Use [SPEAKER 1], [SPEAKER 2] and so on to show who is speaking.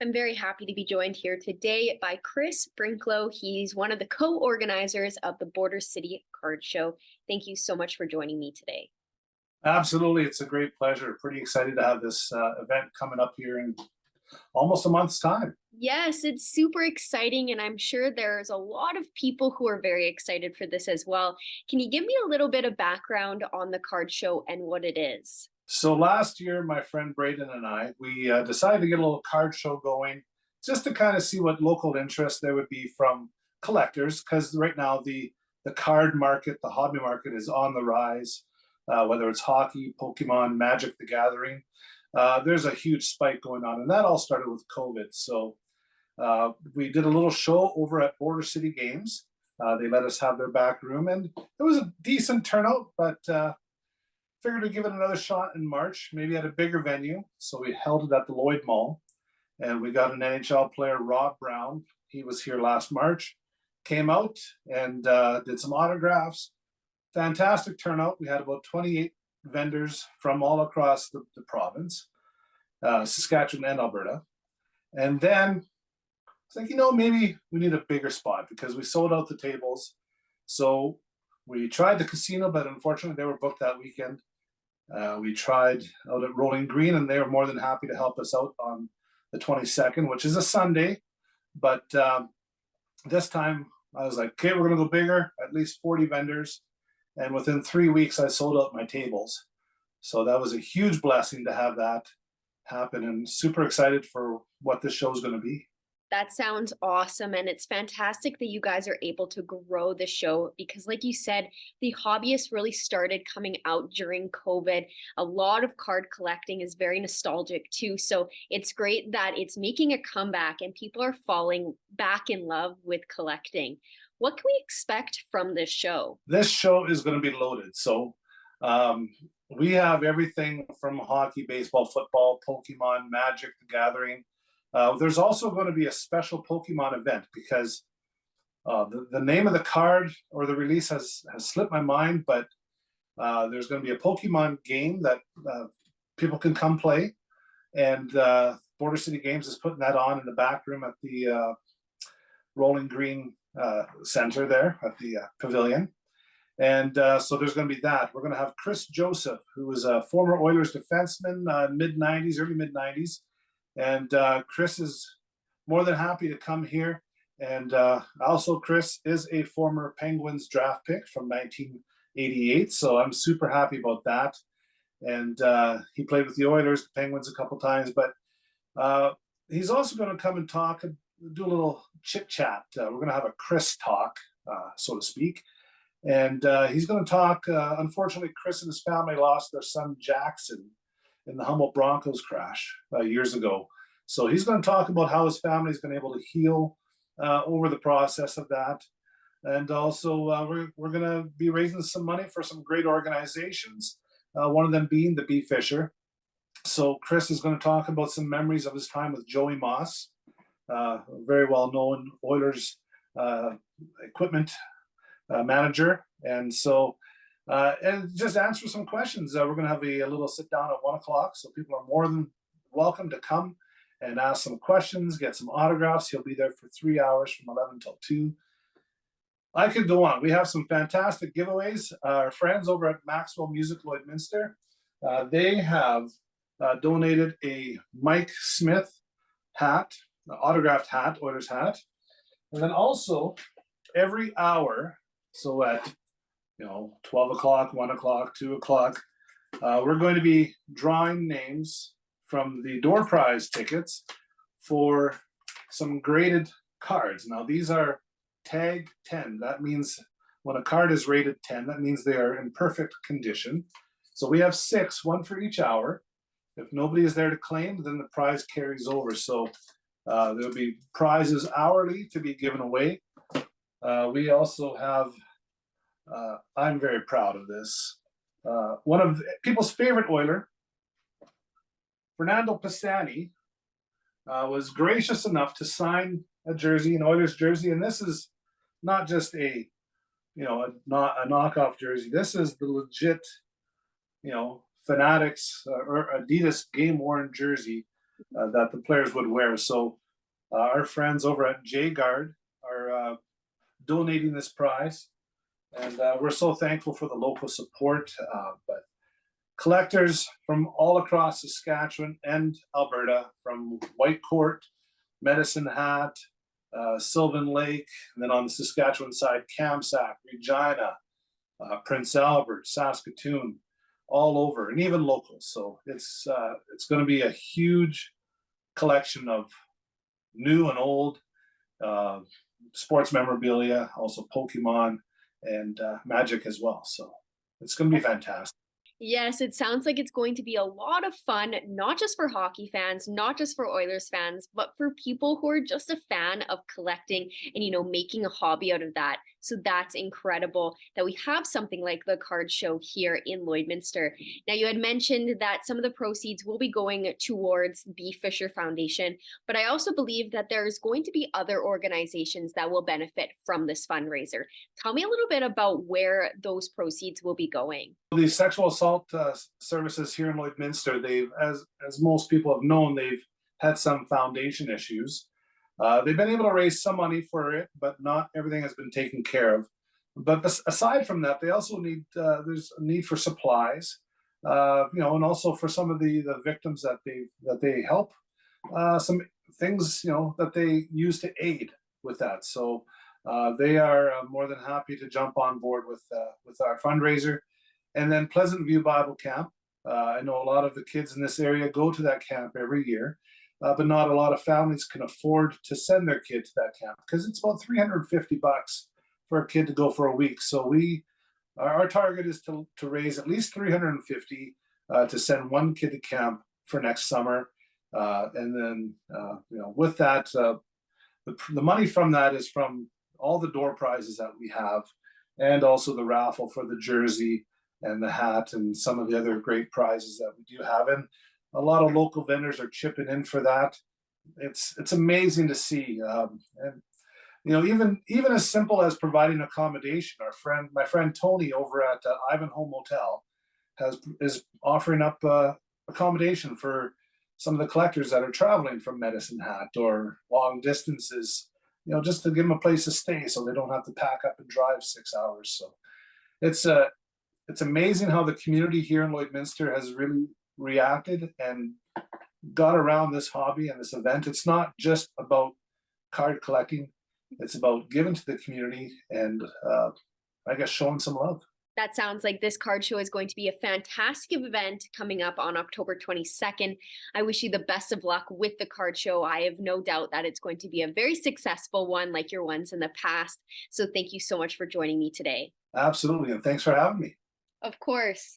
[SPEAKER 1] I'm very happy to be joined here today by Chris Brinklow. He's one of the co-organizers of the Border City Card Show. Thank you so much for joining me today.
[SPEAKER 2] Absolutely. It's a great pleasure. Pretty excited to have this event coming up here in almost a month's time.
[SPEAKER 1] Yes, it's super exciting, and I'm sure there's a lot of people who are very excited for this as well. Can you give me a little bit of background on the card show and what it is?
[SPEAKER 2] So last year, my friend Braden and I, we decided to get a little card show going just to kind of see what local interest there would be from collectors. Because right now, the card market, the hobby market is on the rise, whether it's hockey, Pokemon, Magic the Gathering. There's a huge spike going on. And that all started with COVID. So we did a little show over at Border City Games. They let us have their back room, and it was a decent turnout, but figured we'd give it another shot in March, maybe at a bigger venue. So we held it at the Lloyd Mall, and we got an NHL player, Rob Brown. He was here last March, came out and did some autographs. Fantastic turnout. We had about 28 vendors from all across the province, Saskatchewan and Alberta. And then it's like, maybe we need a bigger spot because we sold out the tables. So we tried the casino, but unfortunately they were booked that weekend. We tried out at Rolling Green, and they were more than happy to help us out on the 22nd, which is a Sunday. But this time I was like, okay, we're going to go bigger, at least 40 vendors. And within 3 weeks, I sold out my tables. So that was a huge blessing to have that happen, and super excited for what this show is going to be.
[SPEAKER 1] That sounds awesome. And it's fantastic that you guys are able to grow the show because, like you said, the hobbyists really started coming out during COVID. A lot of card collecting is very nostalgic too. So it's great that it's making a comeback and people are falling back in love with collecting. What can we expect from this show?
[SPEAKER 2] This show is going to be loaded. So we have everything from hockey, baseball, football, Pokemon, Magic the Gathering. There's also going to be a special Pokemon event because the name of the card or the release has slipped my mind, but there's going to be a Pokemon game that people can come play. And Border City Games is putting that on in the back room at the Rolling Green Center there at the pavilion. And so there's going to be that. We're going to have Chris Joseph, who is a former Oilers defenseman, mid-90s, early mid-90s. And Chris is more than happy to come here. And also, Chris is a former Penguins draft pick from 1988. So I'm super happy about that. And he played with the Oilers, the Penguins a couple times. But he's also going to come and talk, do a little chit chat. We're going to have a Chris talk, so to speak. And he's going to talk. Unfortunately, Chris and his family lost their son, Jackson, in the Humboldt Broncos crash years ago. So he's going to talk about how his family's been able to heal over the process of that. And also, we're going to be raising some money for some great organizations, one of them being the Bee Fisher. So Chris is going to talk about some memories of his time with Joey Moss, a very well-known Oilers equipment manager. And so and just answer some questions. We're going to have a little sit down at 1 o'clock, so people are more than welcome to come and ask some questions, get some autographs. He'll be there for 3 hours from 11 till 2. I could go on. We have some fantastic giveaways. Our friends over at Maxwell Music Lloydminster, they have donated a Mike Smith hat, autographed hat, Oilers hat. And then also every hour, so at 12 o'clock, 1 o'clock, 2 o'clock, we're going to be drawing names from the door prize tickets for some graded cards. Now, these are tag 10. That means when a card is rated 10, that means they are in perfect condition. So we have 6, one for each hour. If nobody is there to claim, then the prize carries over. So there'll be prizes hourly to be given away. We also have I'm very proud of this. One of people's favorite Oiler, Fernando Pisani, was gracious enough to sign a jersey, an Oilers jersey, and this is not just a knockoff jersey. This is the legit, Fanatics or Adidas game worn jersey that the players would wear. So our friends over at J Guard are donating this prize, and we're so thankful for the local support. But collectors from all across Saskatchewan and Alberta, from Whitecourt, Medicine Hat, Sylvan Lake, and then on the Saskatchewan side, Kamsack, Regina, Prince Albert, Saskatoon, all over, and even locals. So it's going to be a huge collection of new and old uh, sports memorabilia, also Pokemon and Magic as well. So it's going to be fantastic.
[SPEAKER 1] Yes, it sounds like it's going to be a lot of fun, not just for hockey fans, not just for Oilers fans, but for people who are just a fan of collecting and, making a hobby out of that. So that's incredible that we have something like the card show here in Lloydminster. Now, you had mentioned that some of the proceeds will be going towards the Fisher Foundation, but I also believe that there's going to be other organizations that will benefit from this fundraiser. Tell me a little bit about where those proceeds will be going.
[SPEAKER 2] The sexual assault services here in Lloydminster, they've, as most people have known, they've had some foundation issues. They've been able to raise some money for it, but not everything has been taken care of. But aside from that, they also need there's a need for supplies, and also for some of the victims that they help, some things that they use to aid with that. So they are more than happy to jump on board with our fundraiser. And then Pleasant View Bible Camp. I know a lot of the kids in this area go to that camp every year, but not a lot of families can afford to send their kid to that camp because it's about $350 for a kid to go for a week. So our target is to raise at least $350 to send one kid to camp for next summer, and then with that, the money from that is from all the door prizes that we have, and also the raffle for the jersey and the hat and some of the other great prizes that we do have. And a lot of local vendors are chipping in for that. It's amazing to see. And even as simple as providing accommodation. My friend Tony over at Ivanhoe Motel is offering up accommodation for some of the collectors that are traveling from Medicine Hat or long distances, just to give them a place to stay so they don't have to pack up and drive 6 hours. So it's amazing how the community here in Lloydminster has really reacted and got around this hobby and this event. It's not just about card collecting. It's about giving to the community and I guess showing some love.
[SPEAKER 1] That sounds like this card show is going to be a fantastic event coming up on October 22nd. I wish you the best of luck with the card show. I have no doubt that it's going to be a very successful one like your ones in the past. So thank you so much for joining me today.
[SPEAKER 2] Absolutely. And thanks for having me.
[SPEAKER 1] Of course.